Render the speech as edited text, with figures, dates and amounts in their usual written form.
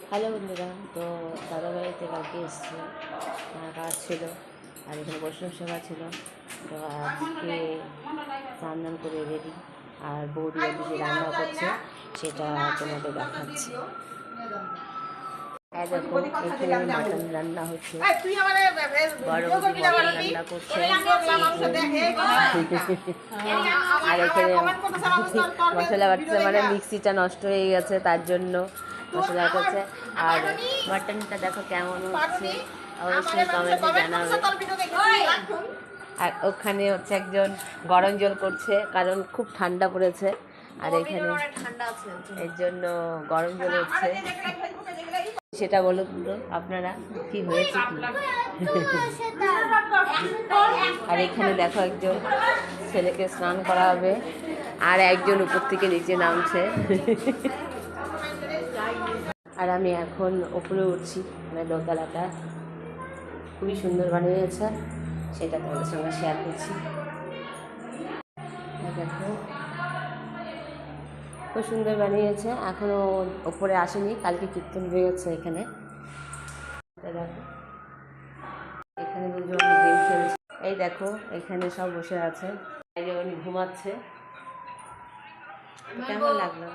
Hello বন্ধুরা, তো দাদাবাড়িতে কালকে এসেছি, কাজ ছিল আর এখানে বৈষ্ণব সেবা ছিল। তো আজকে স্নান করে রেডি, আর বৌদি যে রান্না করছে সেটা তোমাদের দেখাচ্ছি। দেখো এখানে মাটন রান্না হচ্ছে, বড় বৌদি মটন রান্না করছে। আর এখানে মশলা বাটছে, মানে মিক্সিটা নষ্ট হয়ে গেছে তার জন্য মশলা করছে। আর মাটনটা দেখো কেমন হচ্ছে, অবশ্যই কমেন্টে জানাবে। আর ওখানে হচ্ছে একজন গরম জল করছে, কারণ খুব ঠান্ডা পড়েছে আর এখানে এর জন্য গরম জল হচ্ছে। সেটা বলুন তো আপনারা, কি হয়েছে কি? আর এখানে দেখো একজন ছেলেকে স্নান করা হবে, আর একজন উপর থেকে নিচে নামছে। আর আমি এখন উপরে উঠছি, মানে দোতলাটা খুবই সুন্দর বানিয়েছে, সেটা তোমাদের সঙ্গে শেয়ার করছি। দেখো খুব সুন্দর বানিয়েছে, এখনও ওপরে আসেনি, কালকে কীর্তন বেরোচ্ছে এখানে। দেখো এখানে দুজন গেম খেলছে, এই দেখো এখানে সব বসে আছে, উনি ঘুমাচ্ছে। কেমন লাগলো?